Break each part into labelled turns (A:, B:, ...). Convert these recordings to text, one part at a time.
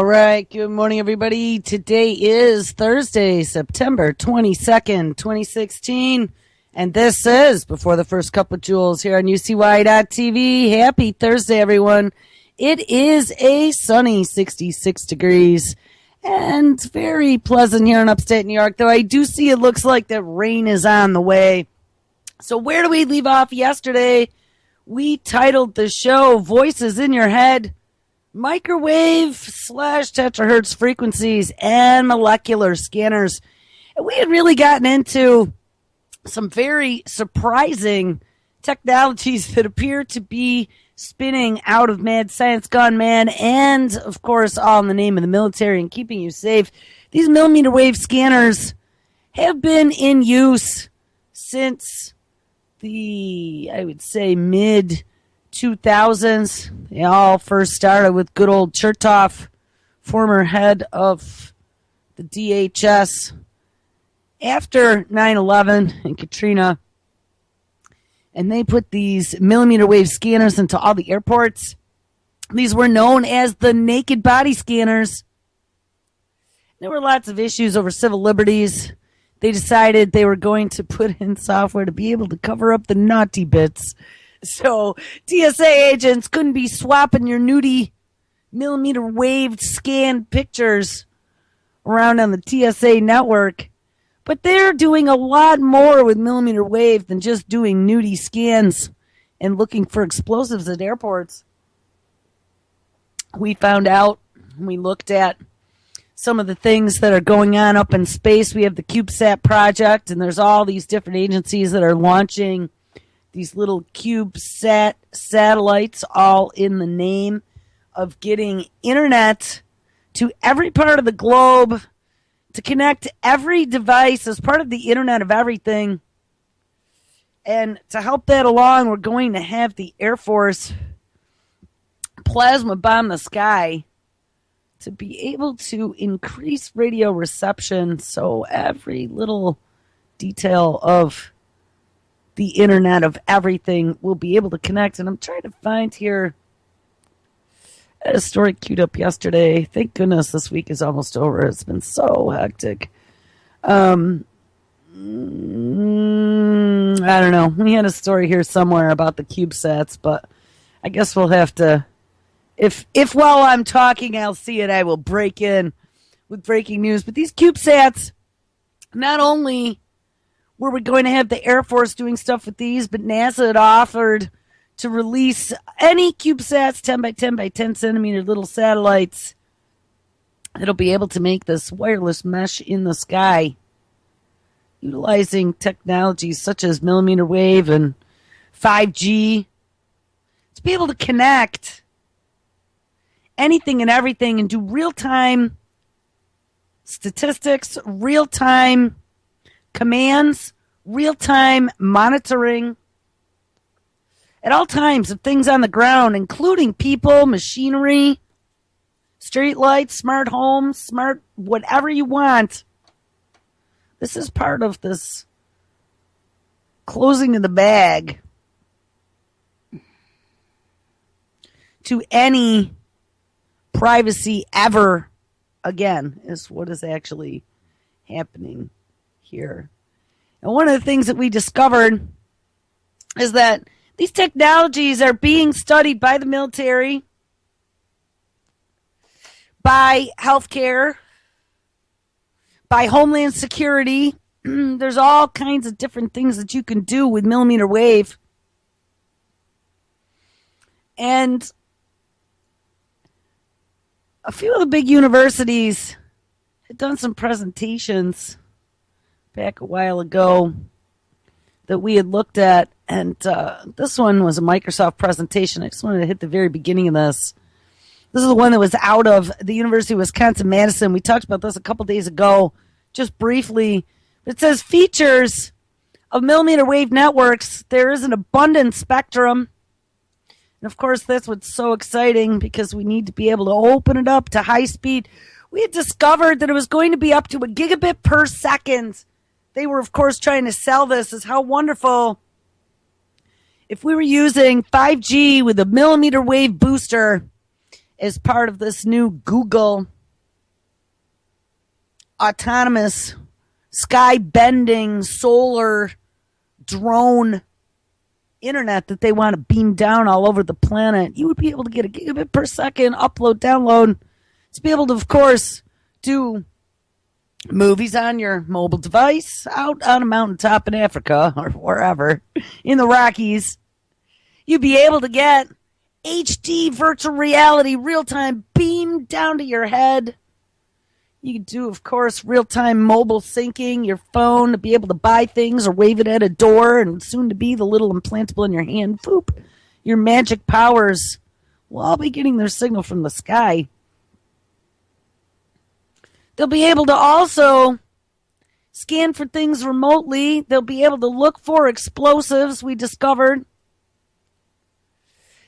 A: right. Good morning, everybody. Today is Thursday, September 22nd, 2016. And this is Before the First Cup of Jules here on UCY.TV. Happy Thursday, everyone. It is a sunny 66 degrees and very pleasant here in upstate New York, though I do see it looks like that rain is on the way. So where do we leave off yesterday? We titled the show Voices in Your Head, Microwave / Terahertz frequencies and molecular scanners. And we had really gotten into some very surprising technologies that appear to be spinning out of mad science gone mad, and of course all in the name of the military and keeping you safe. These millimeter wave scanners have been in use since the, I would say, mid 2000s. They all first started with good old Chertoff, former head of the DHS. After 9/11 and Katrina, and they put these millimeter wave scanners into all the airports. These were known as the naked body scanners. There were lots of issues over civil liberties. They decided they were going to put in software to be able to cover up the naughty bits. So TSA agents couldn't be swapping your nudie millimeter wave scanned pictures around on the TSA network. But they're doing a lot more with millimeter wave than just doing nudie scans and looking for explosives at airports. We found out, we looked at some of the things that are going on up in space. We have the CubeSat project, and there's all these different agencies that are launching these little CubeSat satellites, all in the name of getting internet to every part of the globe, to connect every device as part of the Internet of Everything. And to help that along, we're going to have the Air Force plasma bomb the sky to be able to increase radio reception so every little detail of the Internet of Everything will be able to connect. And I'm trying to find here, I had a story queued up yesterday. Thank goodness this week is almost over. It's been so hectic. I don't know. We had a story here somewhere about the CubeSats, but I guess we'll have to, if while I'm talking I'll see it, I will break in with breaking news. But these CubeSats, not only were we going to have the Air Force doing stuff with these, but NASA had offered to release any CubeSats, 10 by 10 by 10 centimeter little satellites that'll be able to make this wireless mesh in the sky, utilizing technologies such as millimeter wave and 5G, to be able to connect anything and everything and do real-time statistics, real-time commands, real-time monitoring at all times of things on the ground, including people, machinery, street lights, smart homes, smart whatever you want. This is part of this closing of the bag to any privacy ever again, is what is actually happening here. And one of the things that we discovered is that these technologies are being studied by the military, by healthcare, by Homeland Security. There's all kinds of different things that you can do with millimeter wave. And a few of the big universities had done some presentations back a while ago that we had looked at. And this one was a Microsoft presentation. I just wanted to hit the very beginning of this. This is the one that was out of the University of Wisconsin-Madison. We talked about this a couple days ago, just briefly. It says features of millimeter wave networks. There is an abundant spectrum. And, of course, that's what's so exciting because we need to be able to open it up to high speed. We had discovered that it was going to be up to a gigabit per second. They were, of course, trying to sell this as how wonderful if we were using 5G with a millimeter wave booster as part of this new Google autonomous, sky-bending, solar drone internet that they want to beam down all over the planet, you would be able to get a gigabit per second upload, download, to be able to, of course, do movies on your mobile device out on a mountaintop in Africa or wherever in the Rockies. You'd be able to get HD virtual reality real-time beamed down to your head. You can do, of course, real-time mobile syncing, your phone to be able to buy things or wave it at a door, and soon to be the little implantable in your hand. Boop. Your magic powers will all be getting their signal from the sky. They'll be able to also scan for things remotely. They'll be able to look for explosives we discovered.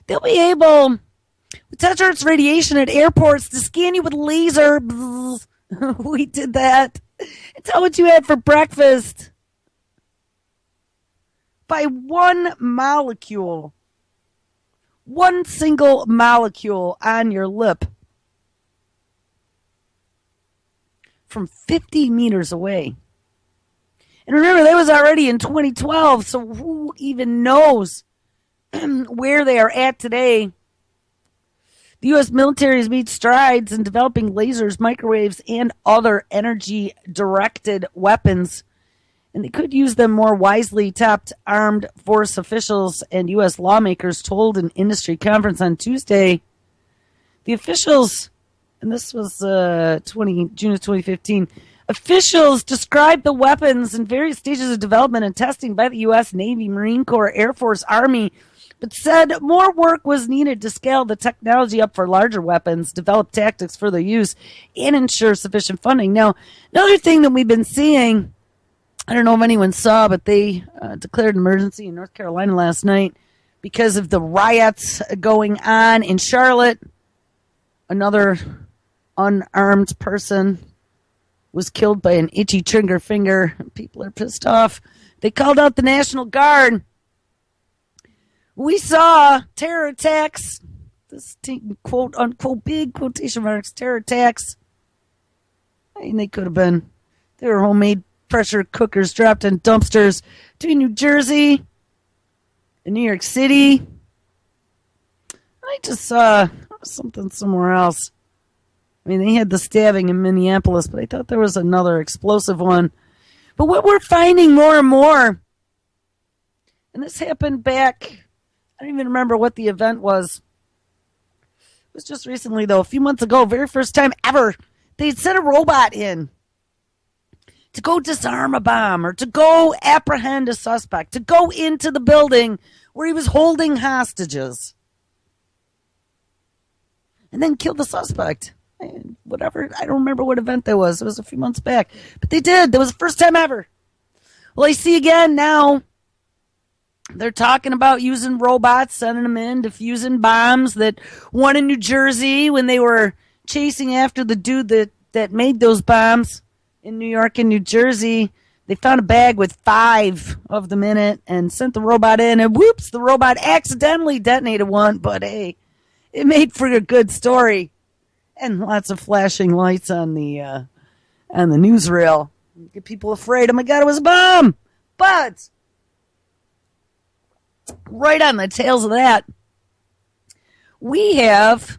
A: They'll be able, with Terahertz radiation at airports, to scan you with laser. We did that. And tell what you had for breakfast. By one molecule. One single molecule on your lip. From 50 meters away. And remember, that was already in 2012, so who even knows where they are at today? The U.S. military has made strides in developing lasers, microwaves, and other energy-directed weapons, and they could use them more wisely, top armed force officials and U.S. lawmakers told an industry conference on Tuesday. The officials, and this was June of 2015, officials described the weapons in various stages of development and testing by the U.S. Navy, Marine Corps, Air Force, Army, but said more work was needed to scale the technology up for larger weapons, develop tactics for their use, and ensure sufficient funding. Now, another thing that we've been seeing, I don't know if anyone saw, but they declared an emergency in North Carolina last night because of the riots going on in Charlotte. Another unarmed person was killed by an itchy trigger finger. People are pissed off. They called out the National Guard. We saw terror attacks, this quote unquote big quotation marks, terror attacks. I mean, they were homemade pressure cookers dropped in dumpsters between New Jersey and New York City. I just saw something somewhere else. I mean, they had the stabbing in Minneapolis, but I thought there was another explosive one. But what we're finding more and more, and this happened back, I don't even remember what the event was. It was just recently, though, a few months ago, very first time ever, they sent a robot in to go disarm a bomb or to go apprehend a suspect, to go into the building where he was holding hostages and then kill the suspect. And whatever, I don't remember what event that was. It was a few months back. But they did. That was the first time ever. Well, I see again now. They're talking about using robots, sending them in, defusing bombs. That one in New Jersey when they were chasing after the dude that made those bombs in New York and New Jersey. They found a bag with 5 of them in it and sent the robot in. And whoops, the robot accidentally detonated one. But hey, it made for a good story. And lots of flashing lights on the newsreel. Get people afraid. Oh my God, it was a bomb. But right on the tails of that, we have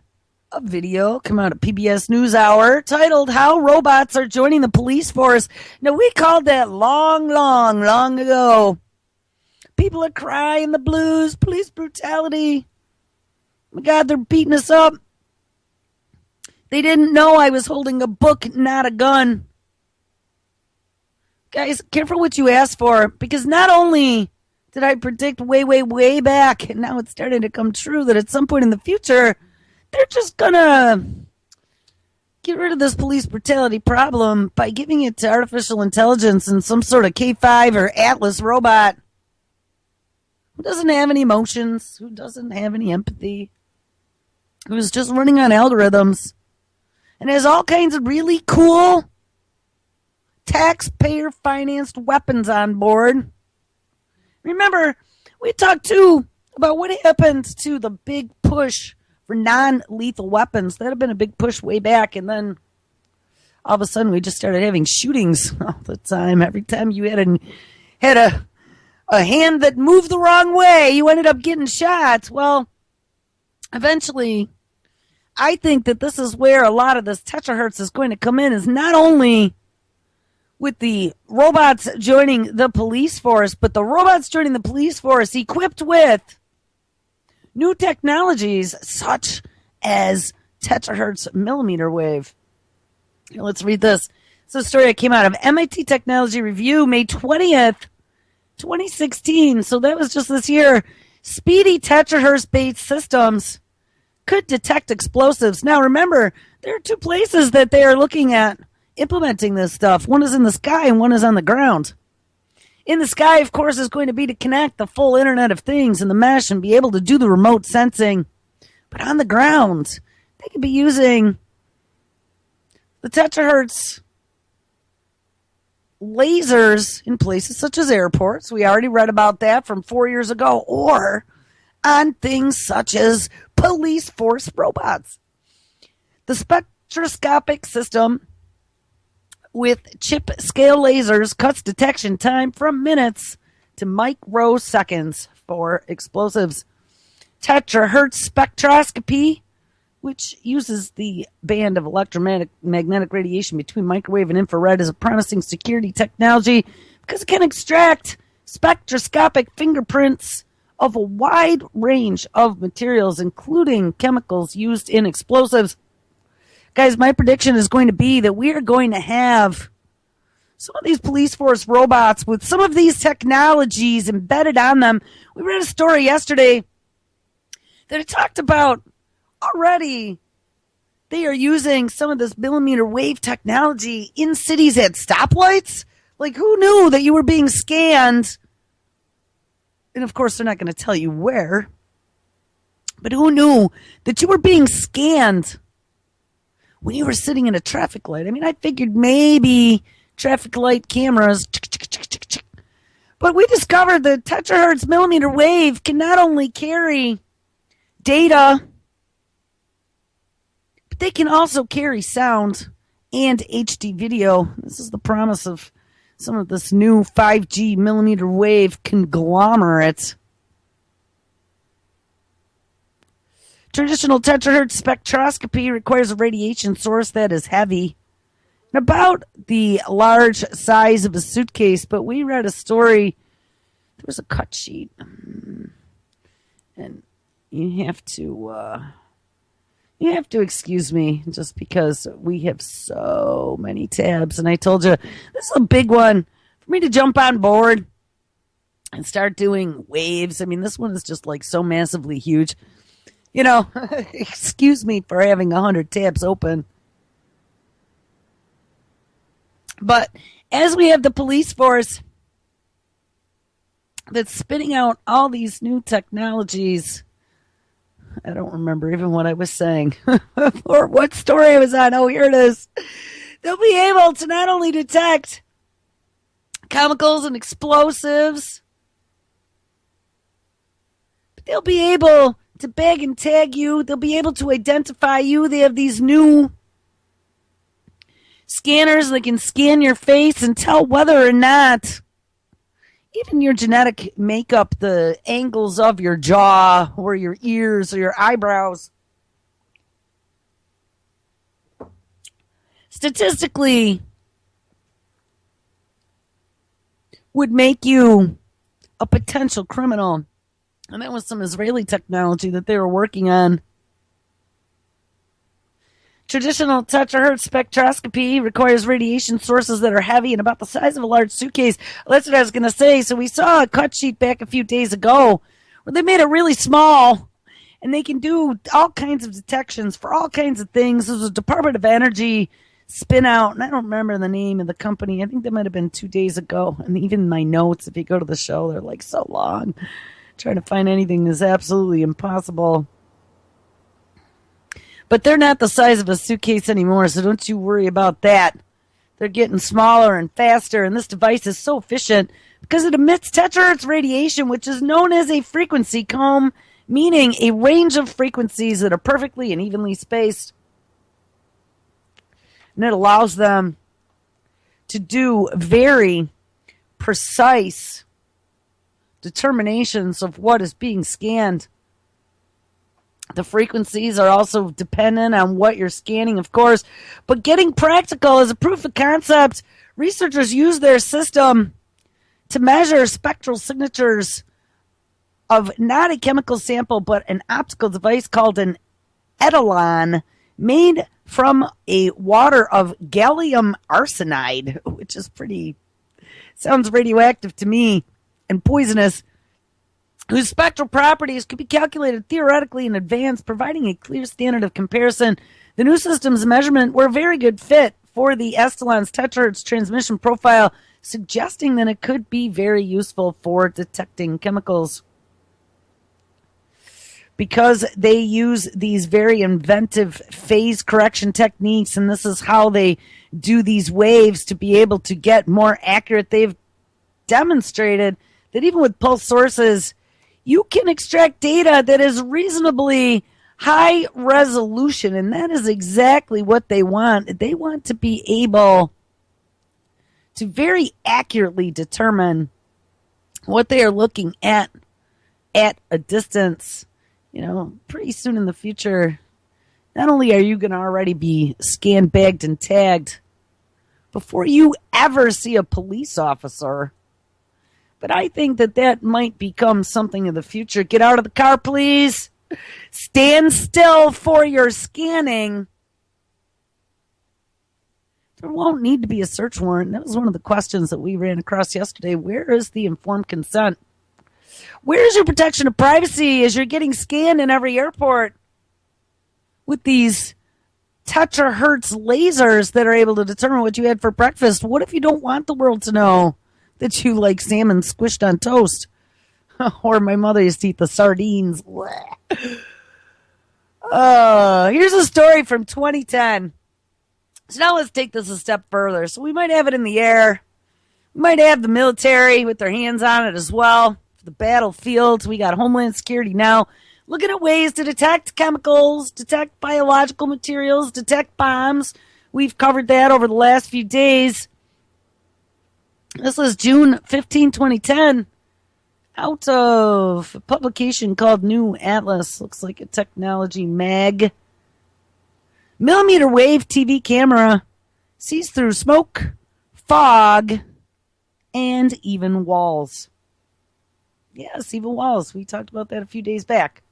A: a video come out of PBS NewsHour titled How Robots Are Joining the Police Force. Now, we called that long ago. People are crying the blues, police brutality. Oh my God, they're beating us up. They didn't know I was holding a book, not a gun. Guys, careful what you ask for, because not only did I predict way back, and now it's starting to come true, that at some point in the future, they're just gonna get rid of this police brutality problem by giving it to artificial intelligence and some sort of K5 or Atlas robot who doesn't have any emotions, who doesn't have any empathy, who's just running on algorithms, and has all kinds of really cool taxpayer-financed weapons on board. Remember, we talked, too, about what happened to the big push for non-lethal weapons. That had been a big push way back, and then all of a sudden we just started having shootings all the time. Every time you had a hand that moved the wrong way, you ended up getting shot. Well, eventually, I think that this is where a lot of this terahertz is going to come in, is not only with the robots joining the police force, but the robots joining the police force equipped with new technologies such as terahertz millimeter wave. Here, let's read this. It's a story that came out of MIT Technology Review, May 20th, 2016. So that was just this year. Speedy terahertz-based systems could detect explosives. Now, remember, there are two places that they are looking at implementing this stuff. One is in the sky and one is on the ground. In the sky, of course, is going to be to connect the full Internet of Things in the mesh and be able to do the remote sensing. But on the ground, they could be using the terahertz lasers in places such as airports. We already read about that from 4 years ago. Or on things such as police force robots. The spectroscopic system with chip-scale lasers cuts detection time from minutes to microseconds for explosives. Terahertz spectroscopy, which uses the band of electromagnetic radiation between microwave and infrared, is a promising security technology because it can extract spectroscopic fingerprints of a wide range of materials, including chemicals used in explosives. Guys, my prediction is going to be that we are going to have some of these police force robots with some of these technologies embedded on them. We read a story yesterday that it talked about already they are using some of this millimeter wave technology in cities at stoplights. Like, who knew that you were being scanned? And of course, they're not going to tell you where. But who knew that you were being scanned when you were sitting in a traffic light? I mean, I figured maybe traffic light cameras. But we discovered that terahertz millimeter wave can not only carry data, but they can also carry sound and HD video. This is the promise of some of this new 5G millimeter wave conglomerate. Traditional terahertz spectroscopy requires a radiation source that is heavy and about the large size of a suitcase. But we read a story. There was a cut sheet, and you have to excuse me just because we have so many tabs. And I told you, this is a big one for me to jump on board and start doing waves. I mean, this one is just like so massively huge. You know, excuse me for having 100 tabs open. But as we have the police force that's spitting out all these new technologies, I don't remember even what I was saying or what story I was on. Oh, here it is. They'll be able to not only detect chemicals and explosives, but they'll be able to bag and tag you. They'll be able to identify you. They have these new scanners that can scan your face and tell whether or not even your genetic makeup, the angles of your jaw or your ears or your eyebrows. Statistically, would make you a potential criminal. And that was some Israeli technology that they were working on. Traditional terahertz spectroscopy requires radiation sources that are heavy and about the size of a large suitcase. That's what I was going to say. So we saw a cut sheet back a few days ago where they made it really small, and they can do all kinds of detections for all kinds of things. This was a Department of Energy spin out, and I don't remember the name of the company. I think that might have been 2 days ago. And even my notes, if you go to the show, they're like so long. Trying to find anything is absolutely impossible. But they're not the size of a suitcase anymore, so don't you worry about that. They're getting smaller and faster, and this device is so efficient because it emits terahertz radiation, which is known as a frequency comb, meaning a range of frequencies that are perfectly and evenly spaced. And it allows them to do very precise determinations of what is being scanned. The frequencies are also dependent on what you're scanning, of course. But getting practical as a proof of concept, researchers use their system to measure spectral signatures of not a chemical sample, but an optical device called an etalon, made from a water of gallium arsenide, which is sounds radioactive to me and poisonous, whose spectral properties could be calculated theoretically in advance, providing a clear standard of comparison. The new system's measurement were a very good fit for the etalon's terahertz transmission profile, suggesting that it could be very useful for detecting chemicals. Because they use these very inventive phase correction techniques, and this is how they do these waves to be able to get more accurate, they've demonstrated that even with pulse sources, you can extract data that is reasonably high resolution, and that is exactly what they want. They want to be able to very accurately determine what they are looking at a distance. Pretty soon in the future, not only are you going to already be scanned, bagged, and tagged before you ever see a police officer, but I think that might become something of the future. Get out of the car, please. Stand still for your scanning. There won't need to be a search warrant. That was one of the questions that we ran across yesterday. Where is the informed consent? Where's your protection of privacy as you're getting scanned in every airport with these Terahertz lasers that are able to determine what you had for breakfast? What if you don't want the world to know that you like salmon squished on toast? Or my mother used to eat the sardines. Here's a story from 2010. So now let's take this a step further. So we might have it in the air. We might have the military with their hands on it as well. The battlefields. We got Homeland Security now looking at ways to detect chemicals, detect biological materials, detect bombs. We've covered that over the last few days. This is June 15, 2010, out of a publication called New Atlas. Looks like a technology mag. Millimeter wave TV camera sees through smoke, fog, and even walls. Yes, even walls. We talked about that a few days back.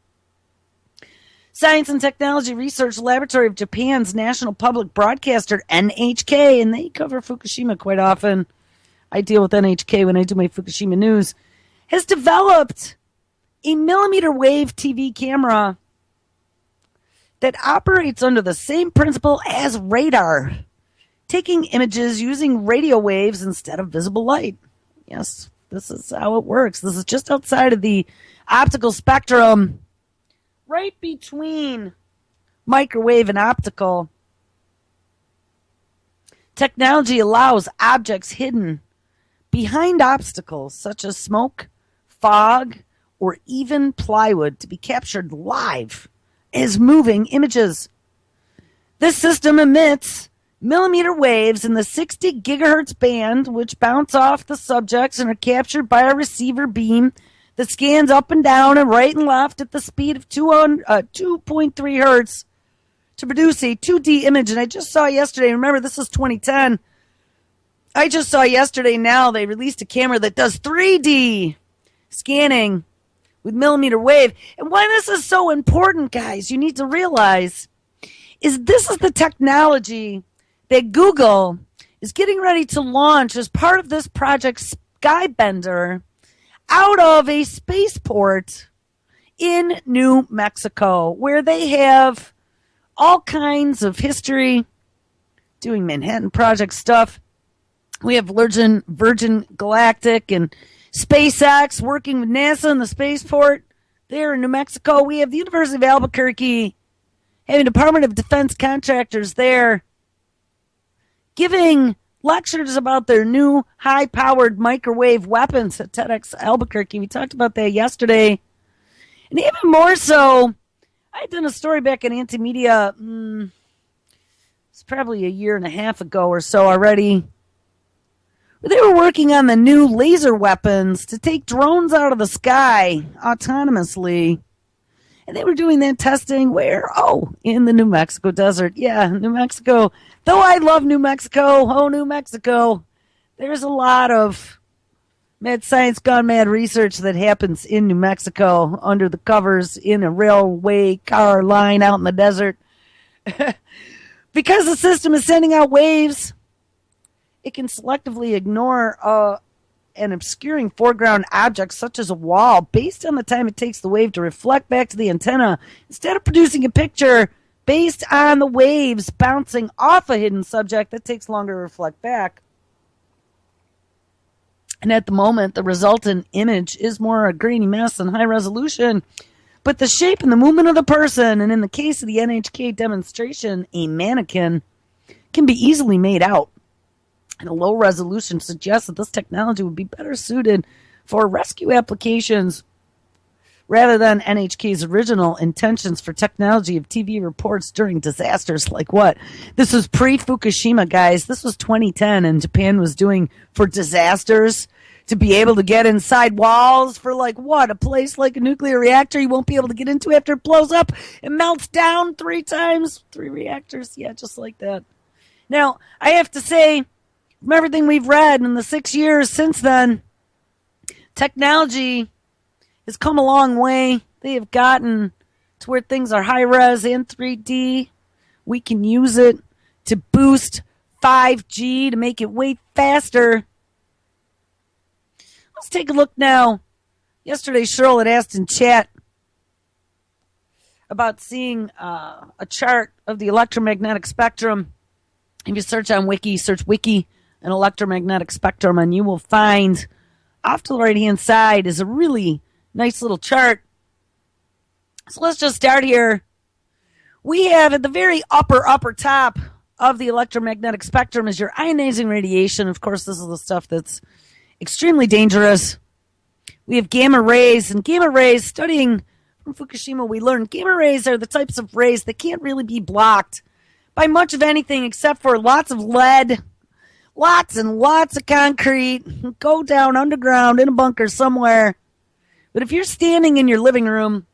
A: Science and Technology Research Laboratory of Japan's national public broadcaster, NHK, and they cover Fukushima quite often. I deal with NHK when I do my Fukushima news, has developed a millimeter wave TV camera that operates under the same principle as radar, taking images using radio waves instead of visible light. Yes, this is how it works. This is just outside of the optical spectrum, right between microwave and optical. Technology allows objects hidden behind obstacles such as smoke, fog, or even plywood to be captured live as moving images. This system emits millimeter waves in the 60 gigahertz band, which bounce off the subjects and are captured by a receiver beam that scans up and down and right and left at the speed of 2.3 hertz to produce a 2D image. And I just saw yesterday, remember this is 2010, I just saw yesterday now they released a camera that does 3D scanning with millimeter wave. And why this is so important, guys, you need to realize is this is the technology that Google is getting ready to launch as part of this project Skybender out of a spaceport in New Mexico, where they have all kinds of history doing Manhattan Project stuff. We have Virgin Galactic and SpaceX working with NASA in the spaceport there in New Mexico. We have the University of Albuquerque having Department of Defense contractors there giving lectures about their new high-powered microwave weapons at TEDx Albuquerque. We talked about that yesterday. And even more so, I had done a story back in Antimedia It's probably a year and a half ago or so already. They were working on the new laser weapons to take drones out of the sky autonomously. And they were doing that testing where? Oh, in the New Mexico desert. Yeah, New Mexico. Though I love New Mexico, New Mexico, there's a lot of mad science gone mad research that happens in New Mexico under the covers in a railway car line out in the desert. Because the system is sending out waves, it can selectively ignore an obscuring foreground object such as a wall based on the time it takes the wave to reflect back to the antenna, instead of producing a picture based on the waves bouncing off a hidden subject that takes longer to reflect back. And at the moment, the resultant image is more a grainy mess than high resolution. But the shape and the movement of the person, and in the case of the NHK demonstration, a mannequin, can be easily made out. And a low resolution suggests that this technology would be better suited for rescue applications rather than NHK's original intentions for technology of TV reports during disasters like what? This was pre-Fukushima, guys. This was 2010, and Japan was doing for disasters to be able to get inside walls for like what? A place like a nuclear reactor you won't be able to get into after it blows up and melts down 3 times. 3 reactors. Yeah, just like that. Now, I have to say, from everything we've read in the 6 years since then, technology has come a long way. They have gotten to where things are high res and 3D. We can use it to boost 5G to make it way faster. Let's take a look now. Yesterday, Cheryl had asked in chat about seeing a chart of the electromagnetic spectrum. If you search on Wiki, search Wiki and electromagnetic spectrum, and you will find off to the right-hand side is a really nice little chart. So let's just start here. We have at the very upper top of the electromagnetic spectrum is your ionizing radiation. Of course, this is the stuff that's extremely dangerous. We have gamma rays, and gamma rays, studying from Fukushima, we learned gamma rays are the types of rays that can't really be blocked by much of anything except for lots of lead, lots and lots of concrete, go down underground in a bunker somewhere. But if you're standing in your living room,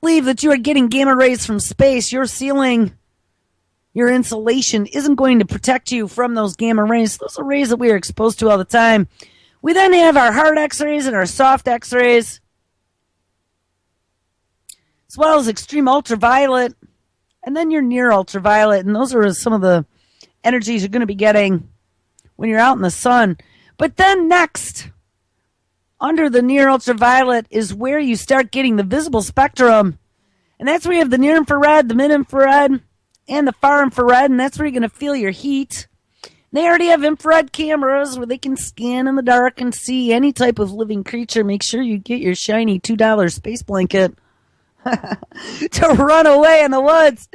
A: believe that you are getting gamma rays from space, your ceiling, your insulation isn't going to protect you from those gamma rays. Those are rays that we are exposed to all the time. We then have our hard X-rays and our soft X-rays, as well as extreme ultraviolet, and then your near ultraviolet. And those are some of the energies you're going to be getting when you're out in the sun. But then next, under the near ultraviolet, is where you start getting the visible spectrum. And that's where you have the near infrared, the mid infrared, and the far infrared, and that's where you're going to feel your heat. They already have infrared cameras where they can scan in the dark and see any type of living creature. Make sure you get your shiny $2 space blanket to run away in the woods.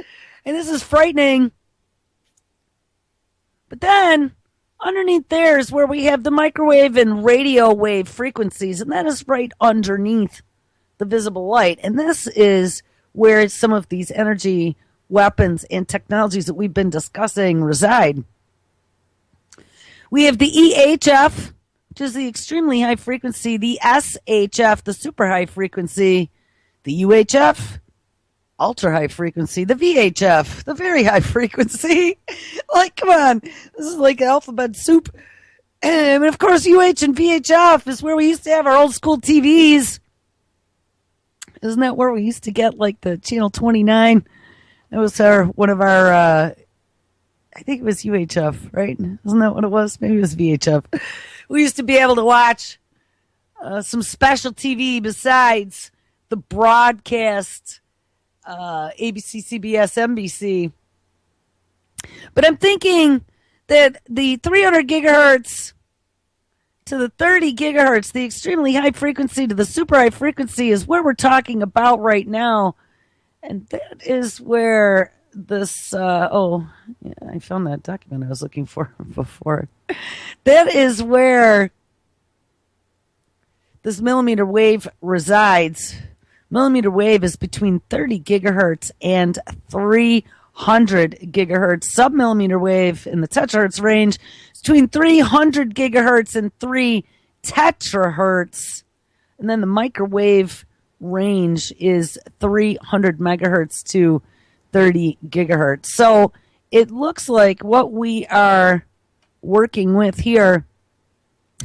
A: And this is frightening. But then, underneath there is where we have the microwave and radio wave frequencies, and that is right underneath the visible light. And this is where some of these energy weapons and technologies that we've been discussing reside. We have the EHF, which is the extremely high frequency, the SHF, the super high frequency, the UHF, ultra high frequency, the VHF, the very high frequency. Like, come on, this is like alphabet soup. And of course, UH and VHF is where we used to have our old school TVs. Isn't that where we used to get like the channel 29? That was one of our, I think it was UHF, right? Isn't that what it was? Maybe it was VHF. We used to be able to watch some special TV besides the broadcast ABC, CBS, NBC. But I'm thinking that the 300 gigahertz to the 30 gigahertz, the extremely high frequency to the super high frequency, is where we're talking about right now. And that is where this, I found that document I was looking for before. That is where this millimeter wave resides. Millimeter wave is between 30 gigahertz and 300 gigahertz. Submillimeter wave in the terahertz range is between 300 gigahertz and 3 terahertz. And then the microwave range is 300 megahertz to 30 gigahertz. So it looks like what we are working with here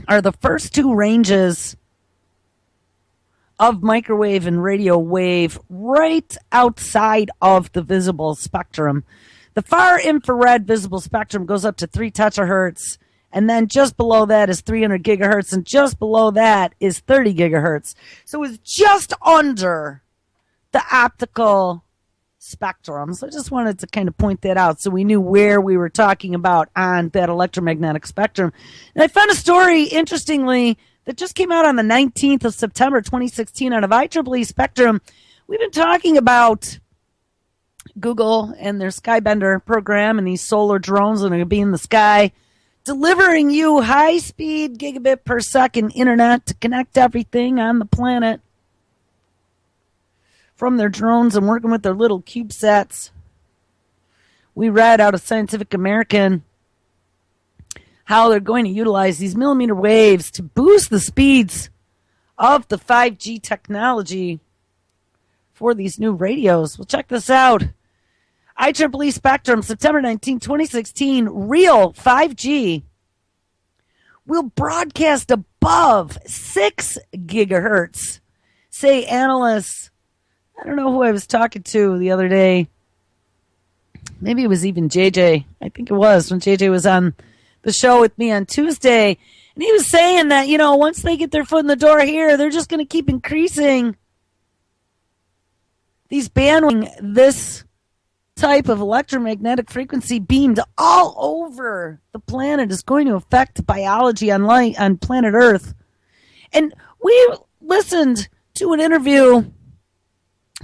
A: are the first two ranges of microwave and radio wave right outside of the visible spectrum. The far infrared visible spectrum goes up to 3 terahertz, and then just below that is 300 gigahertz, and just below that is 30 gigahertz. So it's just under the optical spectrum. So I just wanted to kind of point that out so we knew where we were talking about on that electromagnetic spectrum. And I found a story, interestingly, that just came out on the 19th of September 2016 out of IEEE Spectrum. We've been talking about Google and their Skybender program and these solar drones that are going to be in the sky, delivering you high-speed gigabit per second internet to connect everything on the planet from their drones and working with their little CubeSats. We read out of Scientific American how they're going to utilize these millimeter waves to boost the speeds of the 5G technology for these new radios. Well, check this out. IEEE Spectrum, September 19, 2016, real 5G will broadcast above 6 gigahertz, say analysts. I don't know who I was talking to the other day. Maybe it was even JJ. I think it was when JJ was on the show with me on Tuesday. And he was saying that, once they get their foot in the door here, they're just going to keep increasing these bandwidth. This type of electromagnetic frequency beamed all over the planet is going to affect biology on planet Earth. And we listened to an interview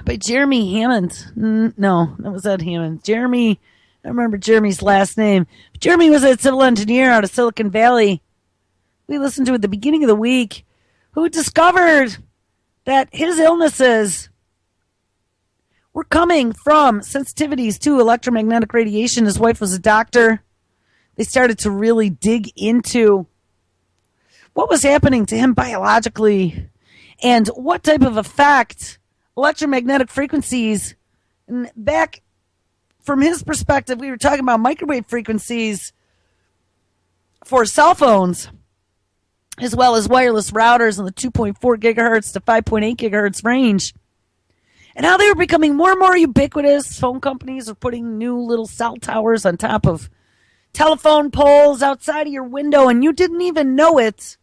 A: by Jeremy Hammond. No, that was Ed Hammond. Jeremy, I remember Jeremy's last name. Jeremy was a civil engineer out of Silicon Valley. We listened to at the beginning of the week, who discovered that his illnesses were coming from sensitivities to electromagnetic radiation. His wife was a doctor. They started to really dig into what was happening to him biologically and what type of effect electromagnetic frequencies. And back from his perspective, we were talking about microwave frequencies for cell phones, as well as wireless routers in the 2.4 gigahertz to 5.8 gigahertz range. And how they were becoming more and more ubiquitous. Phone companies are putting new little cell towers on top of telephone poles outside of your window, and you didn't even know it.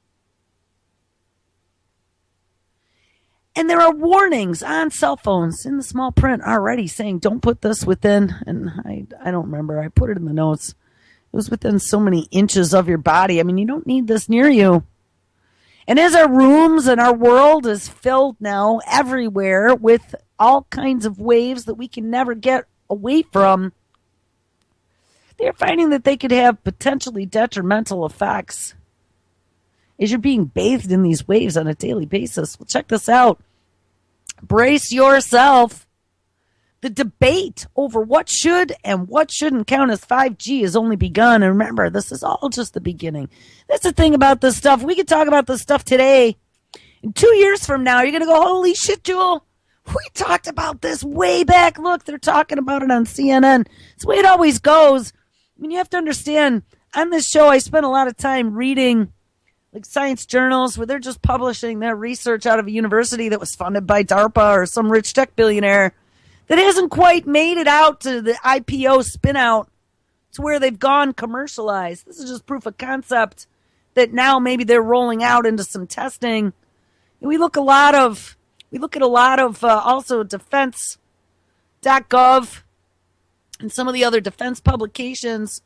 A: And there are warnings on cell phones in the small print already saying, don't put this within, and I don't remember, I put it in the notes. It was within so many inches of your body. I mean, you don't need this near you. And as our rooms and our world is filled now everywhere with all kinds of waves that we can never get away from, they're finding that they could have potentially detrimental effects as you're being bathed in these waves on a daily basis. Well, check this out. Brace yourself. The debate over what should and what shouldn't count as 5G has only begun. And remember, this is all just the beginning. That's the thing about this stuff. We could talk about this stuff today. And 2 years from now, you're going to go, holy shit, Jewel. We talked about this way back. Look, they're talking about it on CNN. It's the way it always goes. I mean, you have to understand, on this show, I spent a lot of time reading like science journals where they're just publishing their research out of a university that was funded by DARPA or some rich tech billionaire that hasn't quite made it out to the IPO spin out to where they've gone commercialized. This is just proof of concept that now maybe they're rolling out into some testing. And we look at a lot of also defense.gov and some of the other defense publications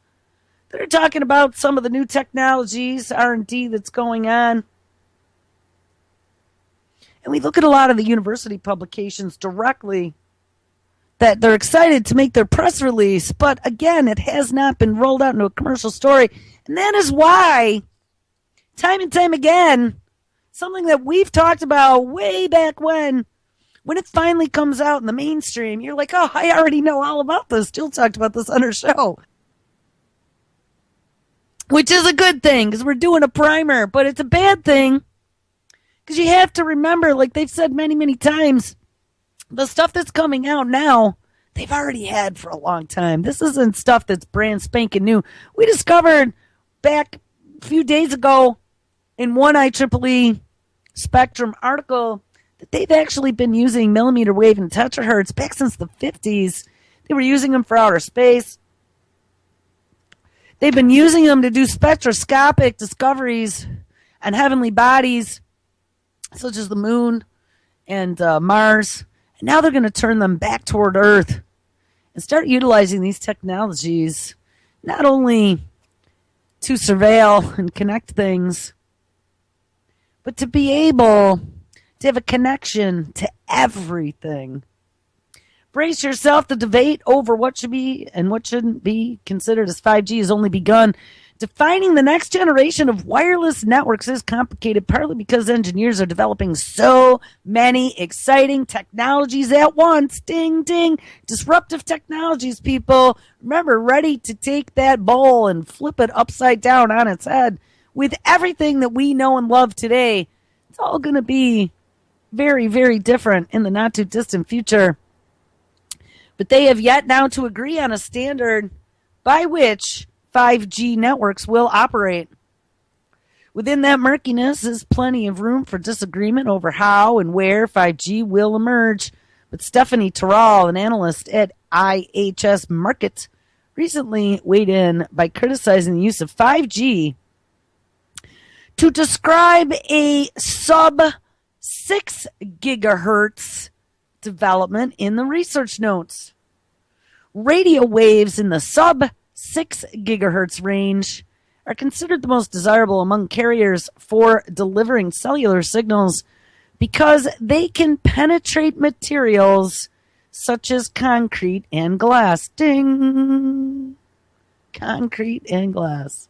A: that are talking about some of the new technologies, R&D that's going on. And we look at a lot of the university publications directly that they're excited to make their press release. But again, it has not been rolled out into a commercial story. And that is why, time and time again, something that we've talked about way back when when it finally comes out in the mainstream, you're like, oh, I already know all about this. Jill talked about this on her show. Which is a good thing, because we're doing a primer, but it's a bad thing, because you have to remember, like they've said many, many times, the stuff that's coming out now, they've already had for a long time. This isn't stuff that's brand spanking new. We discovered back a few days ago in one IEEE Spectrum article that they've actually been using millimeter wave and terahertz back since the 50s. They were using them for outer space. They've been using them to do spectroscopic discoveries on heavenly bodies, such as the moon and Mars. And now they're going to turn them back toward Earth and start utilizing these technologies not only to surveil and connect things, but to be able to have a connection to everything. Brace yourself. The debate over what should be and what shouldn't be considered as 5G has only begun. Defining the next generation of wireless networks is complicated, partly because engineers are developing so many exciting technologies at once. Ding, ding. Disruptive technologies, people. Remember, ready to take that bowl and flip it upside down on its head. With everything that we know and love today, it's all going to be very, very different in the not too distant future. But they have yet now to agree on a standard by which 5G networks will operate. Within that murkiness is plenty of room for disagreement over how and where 5G will emerge. But Stephanie Terrell, an analyst at IHS Markit, recently weighed in by criticizing the use of 5G to describe a sub-6 gigahertz development in the research notes. Radio waves in the sub-6 gigahertz range are considered the most desirable among carriers for delivering cellular signals because they can penetrate materials such as concrete and glass. Ding! Concrete and glass.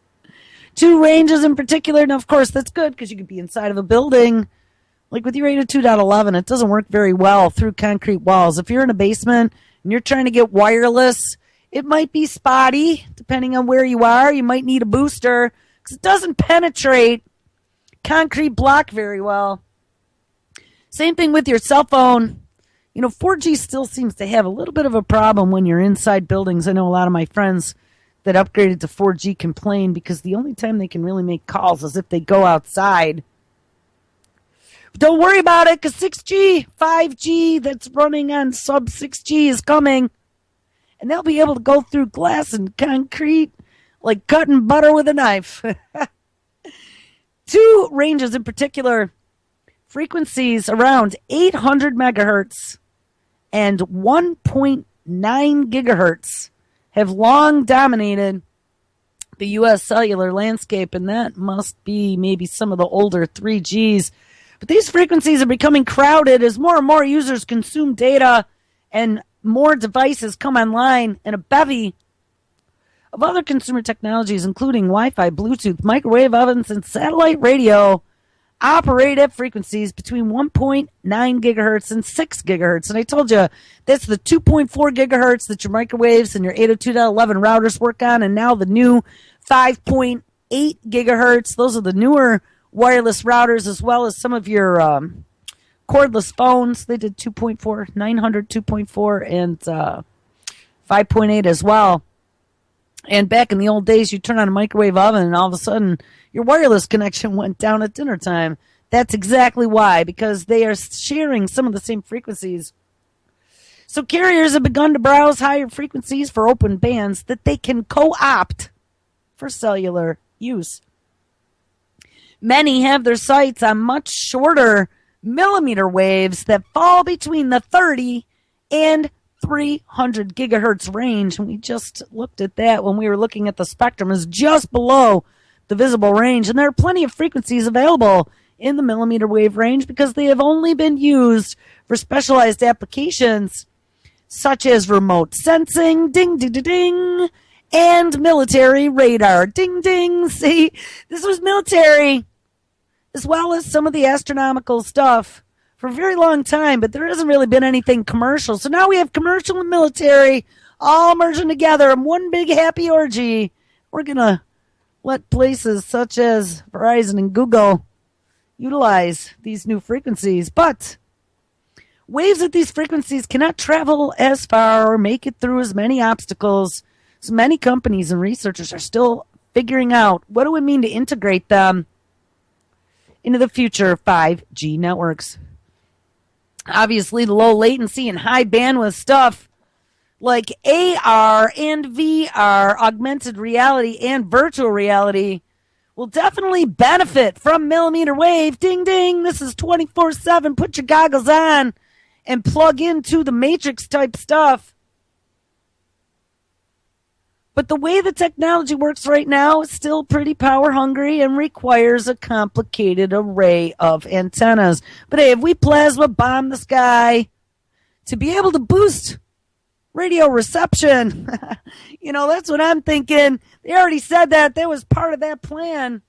A: Two ranges in particular, and of course that's good because you could be inside of a building. Like with your 802.11, it doesn't work very well through concrete walls. If you're in a basement and you're trying to get wireless, it might be spotty, depending on where you are. You might need a booster because it doesn't penetrate concrete block very well. Same thing with your cell phone. 4G still seems to have a little bit of a problem when you're inside buildings. I know a lot of my friends that upgraded to 4G complain because the only time they can really make calls is if they go outside. Don't worry about it, because 6G, 5G that's running on sub 6G is coming. And they'll be able to go through glass and concrete like cutting butter with a knife. Two ranges in particular, frequencies around 800 megahertz and 1.9 gigahertz have long dominated the U.S. cellular landscape, and that must be maybe some of the older 3Gs. But these frequencies are becoming crowded as more and more users consume data and more devices come online, and a bevy of other consumer technologies, including Wi-Fi, Bluetooth, microwave ovens, and satellite radio, operate at frequencies between 1.9 gigahertz and 6 gigahertz. And I told you, that's the 2.4 gigahertz that your microwaves and your 802.11 routers work on, and now the new 5.8 gigahertz. Those are the newer wireless routers, as well as some of your cordless phones. They did 2.4, 900, 2.4, and 5.8 as well. And back in the old days, you turn on a microwave oven and all of a sudden your wireless connection went down at dinner time. That's exactly why, because they are sharing some of the same frequencies. So carriers have begun to browse higher frequencies for open bands that they can co-opt for cellular use. Many have their sights on much shorter millimeter waves that fall between the 30 and 300 gigahertz range. And we just looked at that when we were looking at the spectrum. Is just below the visible range. And there are plenty of frequencies available in the millimeter wave range because they have only been used for specialized applications such as remote sensing, ding, ding, ding, ding, and military radar, ding, ding. See, this was military, as well as some of the astronomical stuff for a very long time, but there hasn't really been anything commercial. So now we have commercial and military all merging together in one big happy orgy. We're going to let places such as Verizon and Google utilize these new frequencies, but waves at these frequencies cannot travel as far or make it through as many obstacles. So many companies and researchers are still figuring out what do we mean to integrate them into the future 5G networks. Obviously, the low latency and high bandwidth stuff like AR and VR, augmented reality and virtual reality, will definitely benefit from millimeter wave. Ding, ding. This is 24/7. Put your goggles on and plug into the Matrix type stuff. But the way the technology works right now is still pretty power hungry and requires a complicated array of antennas. But hey, if we plasma bomb the sky to be able to boost radio reception, that's what I'm thinking. They already said that was part of that plan,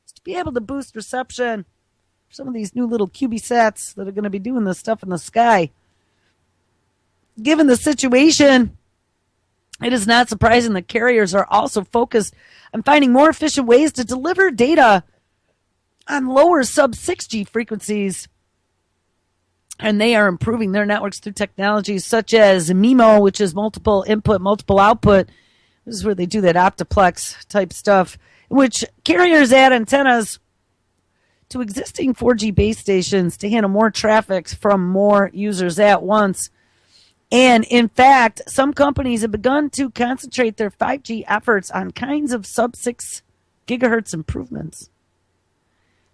A: is to be able to boost reception for some of these new little CubeSats that are going to be doing this stuff in the sky. Given the situation, it is not surprising that carriers are also focused on finding more efficient ways to deliver data on lower sub-6G frequencies. And they are improving their networks through technologies such as MIMO, which is multiple input, multiple output. This is where they do that optiplex type stuff, in which carriers add antennas to existing 4G base stations to handle more traffic from more users at once. And in fact, some companies have begun to concentrate their 5G efforts on kinds of sub-6 gigahertz improvements.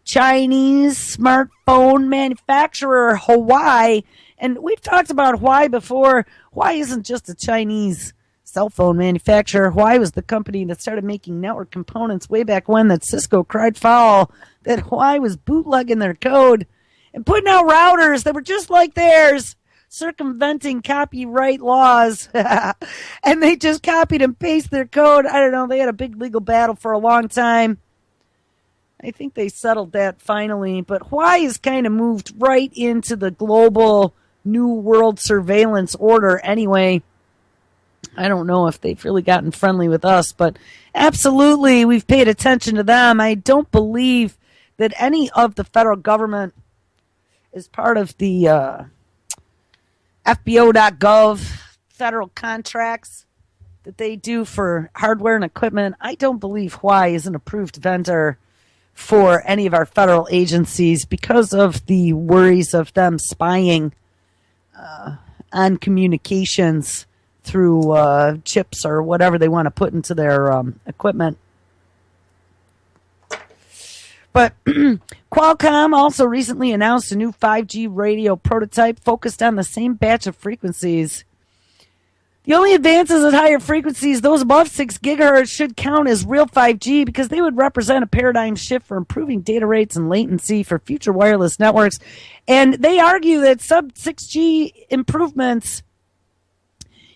A: Chinese smartphone manufacturer Huawei, and we've talked about Huawei before. Huawei isn't just a Chinese cell phone manufacturer. Huawei was the company that started making network components way back when that Cisco cried foul that Huawei was bootlegging their code and putting out routers that were just like theirs, circumventing copyright laws. And they just copied and pasted their code. I don't know. They had a big legal battle for a long time. I think they settled that finally. But Huawei has kind of moved right into the global new world surveillance order anyway. I don't know if they've really gotten friendly with us, but absolutely we've paid attention to them. I don't believe that any of the federal government is part of the FBO.gov federal contracts that they do for hardware and equipment. I don't believe Huawei is an approved vendor for any of our federal agencies because of the worries of them spying on communications through chips or whatever they want to put into their equipment. But Qualcomm also recently announced a new 5G radio prototype focused on the same batch of frequencies. The only advances at higher frequencies, those above 6 gigahertz, should count as real 5G because they would represent a paradigm shift for improving data rates and latency for future wireless networks. And they argue that sub-6G improvements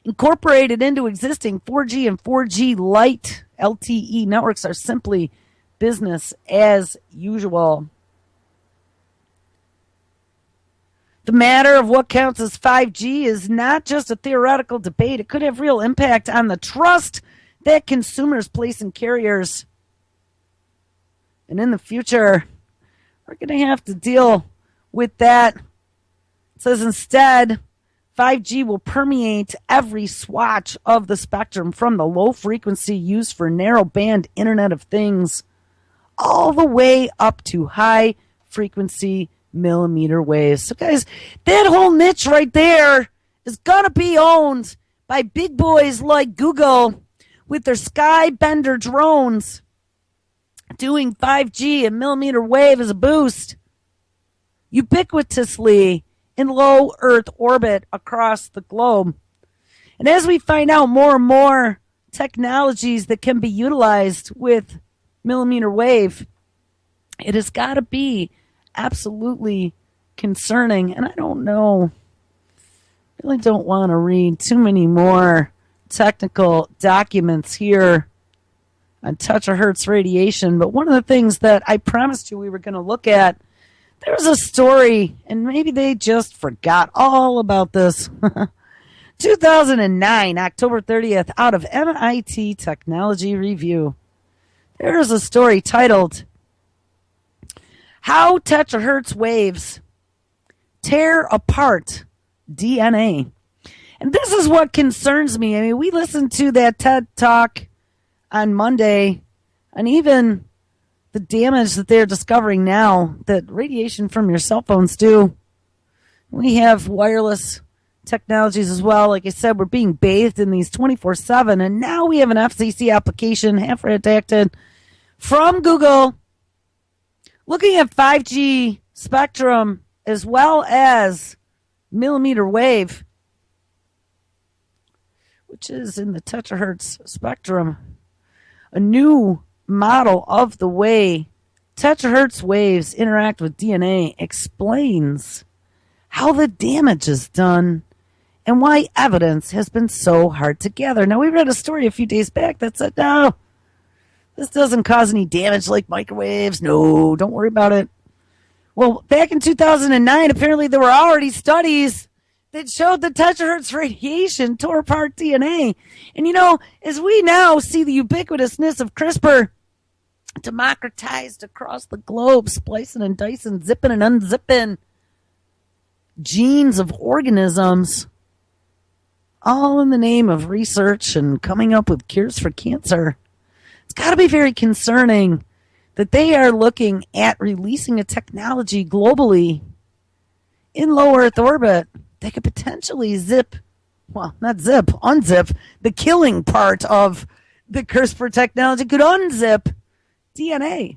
A: incorporated into existing 4G and 4G Lite LTE networks are simply business as usual. The matter of what counts as 5G is not just a theoretical debate. It could have real impact on the trust that consumers place in carriers. And in the future, we're going to have to deal with that. It says instead, 5G will permeate every swatch of the spectrum from the low frequency used for narrow band Internet of Things all the way up to high frequency millimeter waves. So guys, that whole niche right there is gonna be owned by big boys like Google with their Skybender drones doing 5G and millimeter wave as a boost ubiquitously in low Earth orbit across the globe. And as we find out more and more technologies that can be utilized with millimeter wave, it has got to be absolutely concerning. And I don't know, really don't want to read too many more technical documents here on Terahertz radiation, but one of the things that I promised you we were going to look at There's a story, and maybe they just forgot all about this. 2009, October 30th, out of MIT Technology Review. There's a story titled, How Terahertz Waves Tear Apart DNA. And this is what concerns me. I mean, we listened to that TED Talk on Monday, and even the damage that they're discovering now that radiation from your cell phones do. We have wireless technologies as well. Like I said, we're being bathed in these 24/7, and now we have an FCC application, half redacted, from Google, looking at 5G spectrum as well as millimeter wave, which is in the terahertz spectrum. A new model of the way terahertz waves interact with DNA explains how the damage is done and why evidence has been so hard to gather. Now, we read a story a few days back that said, no, this doesn't cause any damage like microwaves. No, don't worry about it. Well, back in 2009, apparently there were already studies that showed that terahertz radiation tore apart DNA. And, you know, as we now see the ubiquitousness of CRISPR democratized across the globe, splicing and dicing, zipping and unzipping genes of organisms, all in the name of research and coming up with cures for cancer. It's got to be very concerning that they are looking at releasing a technology globally in low Earth orbit that could potentially unzip the killing part of the CRISPR technology, could unzip DNA.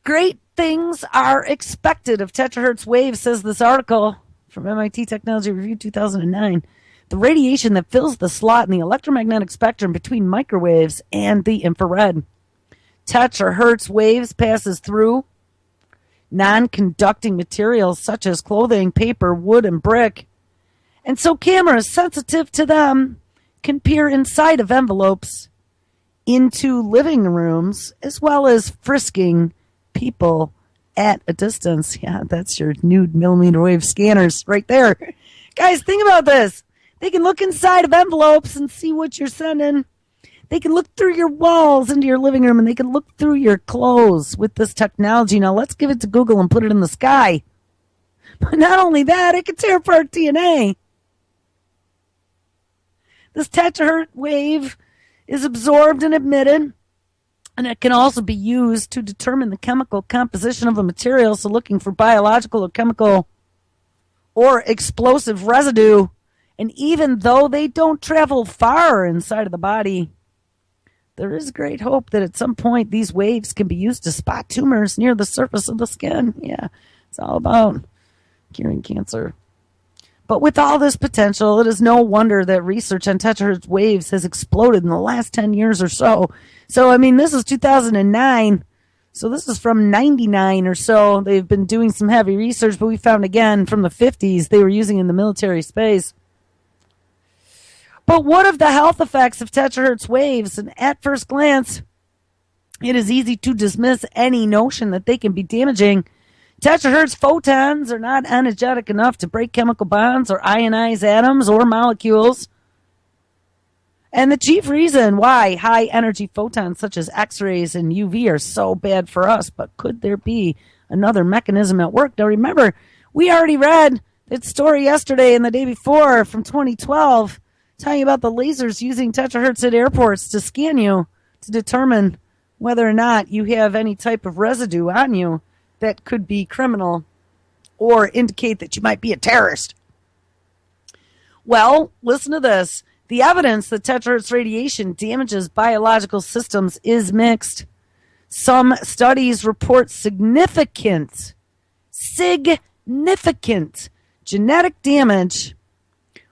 A: Great things are expected of terahertz waves, says this article from MIT Technology Review 2009. The radiation that fills the slot in the electromagnetic spectrum between microwaves and the infrared. Terahertz waves passes through non-conducting materials such as clothing, paper, wood, and brick. And so cameras sensitive to them can peer inside of envelopes into living rooms, as well as frisking people at a distance. Yeah, that's your new millimeter wave scanners right there. Guys, think about this. They can look inside of envelopes and see what you're sending. They can look through your walls into your living room, and they can look through your clothes with this technology. Now, let's give it to Google and put it in the sky. But not only that, it can tear apart DNA. This terahertz wave is absorbed and emitted, and it can also be used to determine the chemical composition of a material, so looking for biological or chemical or explosive residue. And even though they don't travel far inside of the body, there is great hope that at some point these waves can be used to spot tumors near the surface of the skin. Yeah, it's all about curing cancer. But with all this potential, it is no wonder that research on terahertz waves has exploded in the last 10 years or so. So, I mean, this is 2009. So this is from 99 or so. They've been doing some heavy research, but we found again from the 50s they were using in the military space. But what of the health effects of terahertz waves? And at first glance, it is easy to dismiss any notion that they can be damaging. Terahertz photons are not energetic enough to break chemical bonds or ionize atoms or molecules. And the chief reason why high energy photons such as X-rays and UV are so bad for us, but could there be another mechanism at work? Now remember, we already read that story yesterday and the day before from 2012 telling you about the lasers using terahertz at airports to scan you to determine whether or not you have any type of residue on you that could be criminal or indicate that you might be a terrorist. Well, listen to this. The evidence that terahertz radiation damages biological systems is mixed. Some studies report significant genetic damage,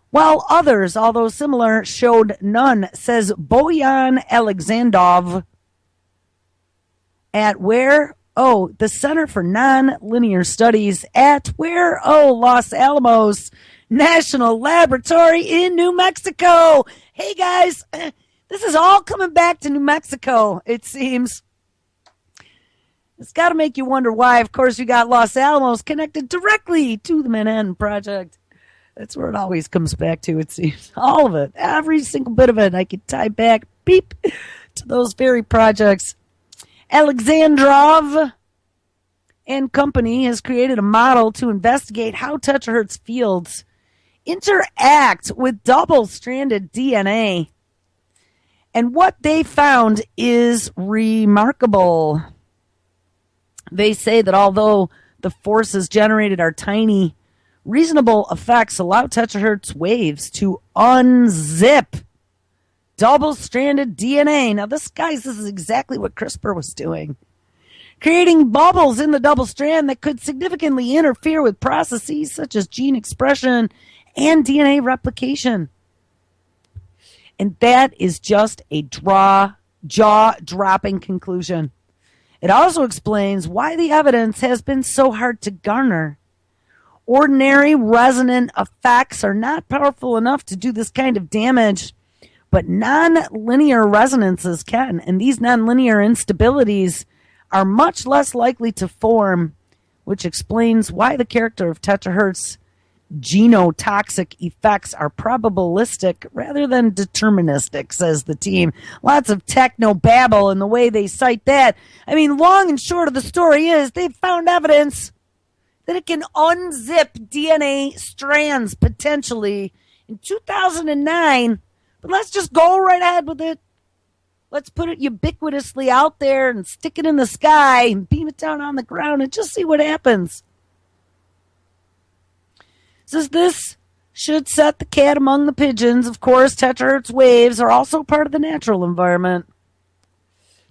A: while others, although similar, showed none, says Boyan Alexandrov at the Center for Nonlinear Studies at Los Alamos National Laboratory in New Mexico. Hey guys, this is all coming back to New Mexico, it seems. It's got to make you wonder why. Of course, you got Los Alamos connected directly to the Manhattan Project. That's where it always comes back to, it seems. All of it. Every single bit of it. I could tie back, beep, to those very projects. Alexandrov and company has created a model to investigate how terahertz fields interact with double-stranded DNA. And what they found is remarkable. They say that although the forces generated are tiny, reasonable effects allow terahertz waves to unzip double-stranded DNA. Now, this is exactly what CRISPR was doing, creating bubbles in the double strand that could significantly interfere with processes such as gene expression and DNA replication. And that is just a jaw-dropping conclusion. It also explains why the evidence has been so hard to garner. Ordinary resonant effects are not powerful enough to do this kind of damage, but non-linear resonances can, and these non-linear instabilities are much less likely to form, which explains why the character of terahertz genotoxic effects are probabilistic rather than deterministic, says the team. Lots of techno babble in the way they cite that. I mean, long and short of the story is they've found evidence that it can unzip DNA strands potentially in 2009. But let's just go right ahead with it. Let's put it ubiquitously out there and stick it in the sky and beam it down on the ground and just see what happens. Says this should set the cat among the pigeons. Of course, terahertz waves are also part of the natural environment,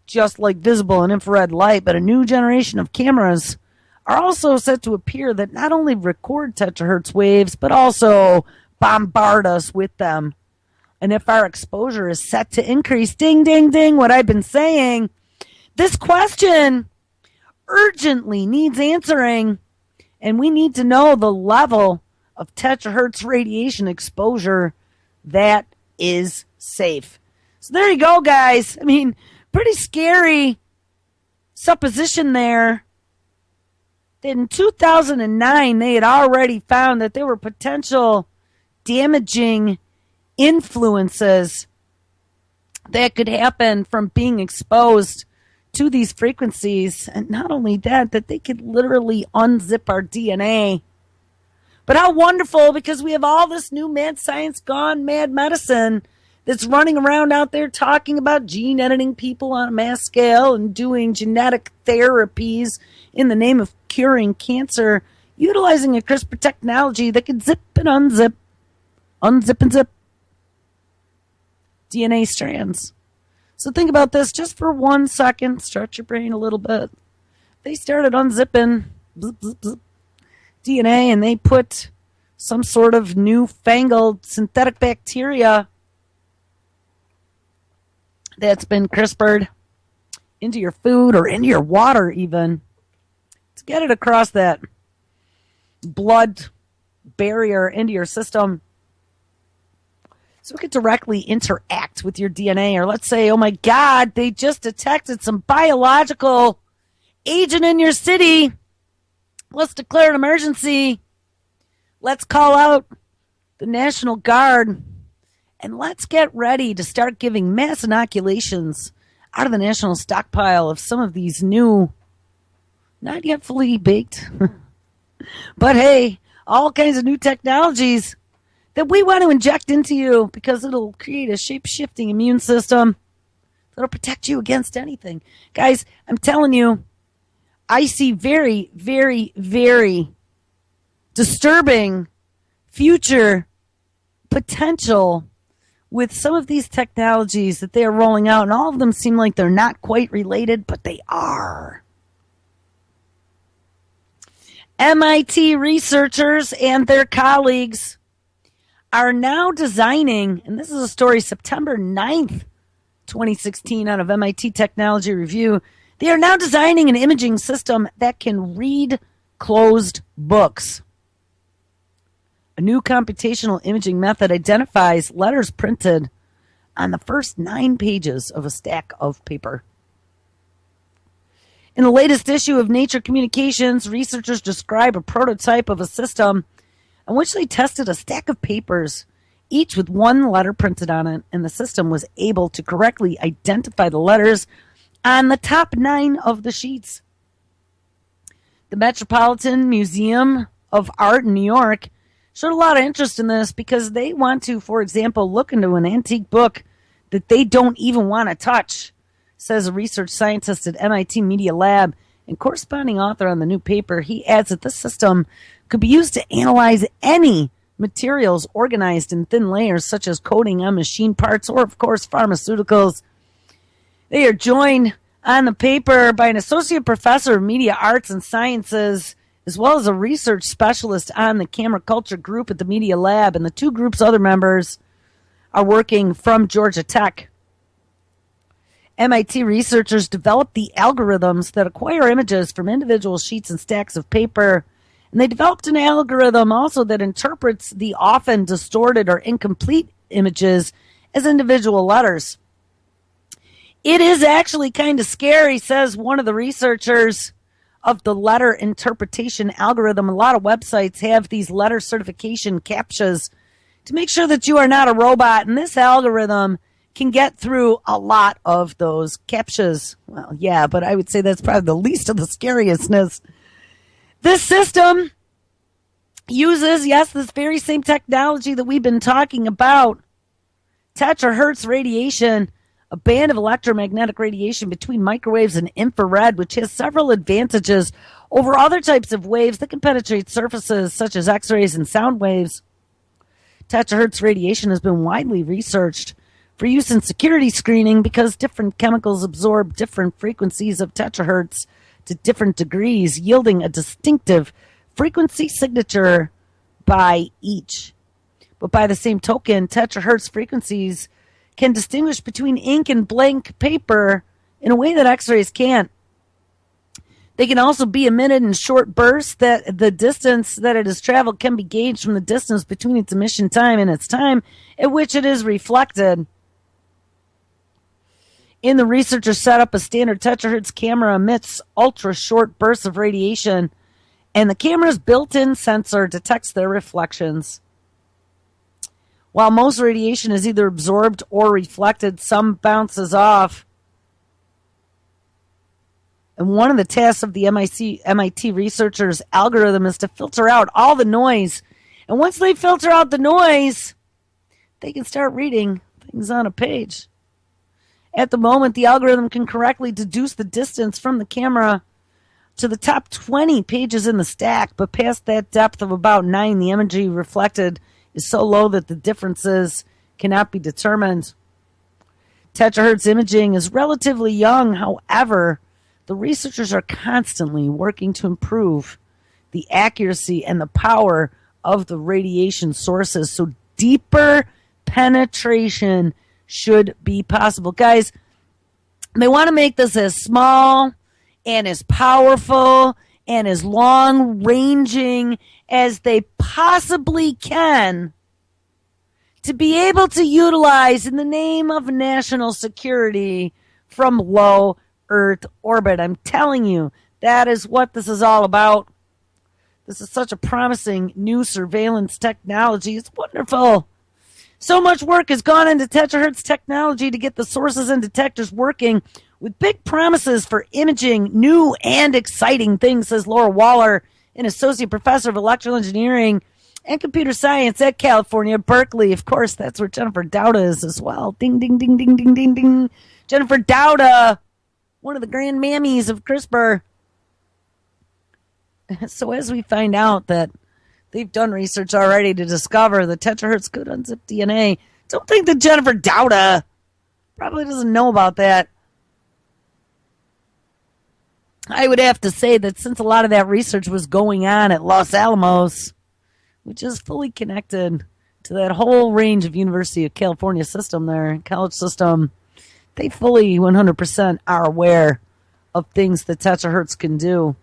A: just like visible and infrared light. But a new generation of cameras are also set to appear that not only record terahertz waves, but also bombard us with them. And if our exposure is set to increase, ding, ding, ding, what I've been saying, this question urgently needs answering. And we need to know the level of terahertz radiation exposure that is safe. So there you go, guys. I mean, pretty scary supposition there. In 2009, they had already found that there were potential damaging influences that could happen from being exposed to these frequencies. And not only that they could literally unzip our DNA. But how wonderful, because we have all this new mad science gone mad medicine that's running around out there talking about gene editing people on a mass scale and doing genetic therapies in the name of curing cancer, utilizing a CRISPR technology that can zip and unzip and zip DNA strands. So think about this just for 1 second. Stretch your brain a little bit. They started unzipping DNA and they put some sort of newfangled synthetic bacteria that's been CRISPR'd into your food or into your water even to get it across that blood barrier into your system so it could directly interact with your DNA. Or let's say, oh my God, they just detected some biological agent in your city. Let's declare an emergency. Let's call out the National Guard. And let's get ready to start giving mass inoculations out of the national stockpile of some of these new, not yet fully baked, but hey, all kinds of new technologies that we want to inject into you because it'll create a shape-shifting immune system that'll protect you against anything. Guys, I'm telling you, I see very, very, very disturbing future potential with some of these technologies that they are rolling out, and all of them seem like they're not quite related, but they are. MIT researchers and their colleagues are now designing, and this is a story September 9th, 2016 out of MIT Technology Review. They are now designing an imaging system that can read closed books. A new computational imaging method identifies letters printed on the first 9 pages of a stack of paper. In the latest issue of Nature Communications, researchers describe a prototype of a system on which they tested a stack of papers, each with one letter printed on it, and the system was able to correctly identify the letters on the top 9 of the sheets. The Metropolitan Museum of Art in New York showed a lot of interest in this because they want to, for example, look into an antique book that they don't even want to touch, says a research scientist at MIT Media Lab and corresponding author on the new paper. He adds that this system could be used to analyze any materials organized in thin layers, such as coating on machine parts or, of course, pharmaceuticals. They are joined on the paper by an associate professor of media arts and sciences, as well as a research specialist on the camera culture group at the Media Lab. And the two groups' other members are working from Georgia Tech. MIT researchers developed the algorithms that acquire images from individual sheets and stacks of paper. And they developed an algorithm also that interprets the often distorted or incomplete images as individual letters. It is actually kind of scary, says one of the researchers of the letter interpretation algorithm. A lot of websites have these letter certification CAPTCHAs to make sure that you are not a robot, and this algorithm can get through a lot of those CAPTCHAs. Well, yeah, but I would say that's probably the least of the scariestness. This system uses, yes, this very same technology that we've been talking about, Terahertz radiation, a band of electromagnetic radiation between microwaves and infrared, which has several advantages over other types of waves that can penetrate surfaces, such as X-rays and sound waves. Terahertz radiation has been widely researched for use in security screening because different chemicals absorb different frequencies of terahertz to different degrees, yielding a distinctive frequency signature by each. But by the same token, terahertz frequencies can distinguish between ink and blank paper in a way that X-rays can't. They can also be emitted in short bursts that the distance that it has traveled can be gauged from the distance between its emission time and its time at which it is reflected. In the researchers set up a standard terahertz camera emits ultra-short bursts of radiation, and the camera's built-in sensor detects their reflections. While most radiation is either absorbed or reflected, some bounces off. And one of the tasks of the MIT researchers' algorithm is to filter out all the noise. And once they filter out the noise, they can start reading things on a page. At the moment, the algorithm can correctly deduce the distance from the camera to the top 20 pages in the stack, but past that depth of about 9, the imagery reflected is so low that the differences cannot be determined. Terahertz imaging is relatively young. However, the researchers are constantly working to improve the accuracy and the power of the radiation sources, so deeper penetration should be possible. Guys, they want to make this as small and as powerful and as long-ranging as they possibly can to be able to utilize in the name of national security from low Earth orbit. I'm telling you, that is what this is all about. This is such a promising new surveillance technology. It's wonderful. So much work has gone into terahertz technology to get the sources and detectors working with big promises for imaging new and exciting things, says Laura Waller, an associate professor of electrical engineering and computer science at California, Berkeley. Of course, that's where Jennifer Dauda is as well. Ding, ding, ding, ding, ding, ding, ding. Jennifer Dauda, one of the grand mammies of CRISPR. So as we find out that they've done research already to discover that terahertz could unzip DNA, don't think that Jennifer Dauda probably doesn't know about that. I would have to say that since a lot of that research was going on at Los Alamos, which is fully connected to that whole range of University of California system there, college system, they fully 100% are aware of things that terahertz can do.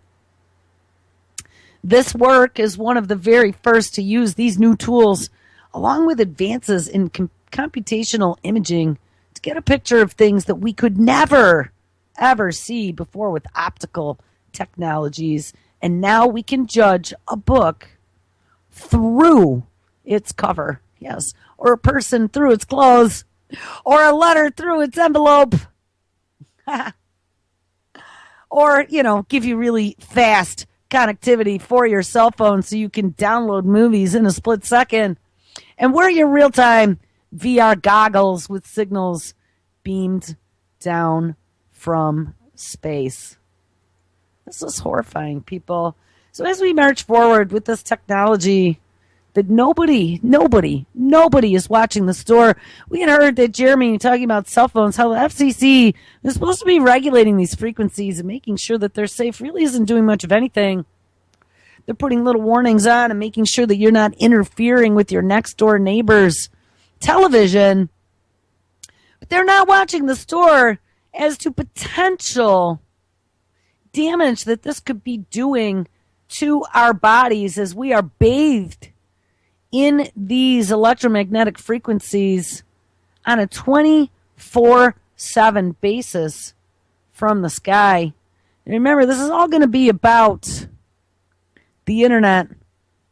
A: This work is one of the very first to use these new tools, along with advances in computational imaging, to get a picture of things that we could never, ever see before with optical technologies. And now we can judge a book through its cover. Yes. Or a person through its clothes. Or a letter through its envelope. Or, give you really fast connectivity for your cell phone so you can download movies in a split second. And wear your real-time VR goggles with signals beamed down from space. This is horrifying, people. So as we march forward with this technology that nobody is watching the store. We had heard that Jeremy talking about cell phones, how the FCC is supposed to be regulating these frequencies and making sure that they're safe, really isn't doing much of anything. They're putting little warnings on and making sure that you're not interfering with your next door neighbor's television. But they're not watching the store as to potential damage that this could be doing to our bodies as we are bathed in these electromagnetic frequencies on a 24/7 basis from the sky. And remember, this is all going to be about the Internet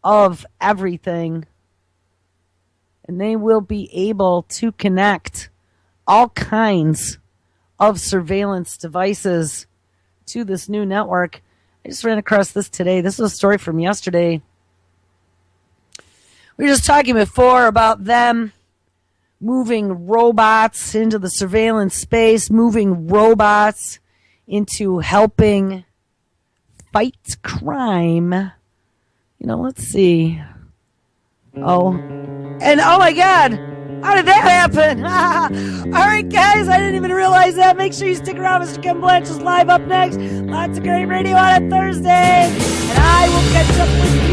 A: of everything. And they will be able to connect all kinds of surveillance devices to this new network. I just ran across this today. This was a story from yesterday. We were just talking before about them moving robots into the surveillance space, moving robots into helping fight crime. Let's see. Oh my God. How did that happen? All right, guys, I didn't even realize that. Make sure you stick around. Mr. Ken Blanche is live up next. Lots of great radio on a Thursday. And I will catch up with you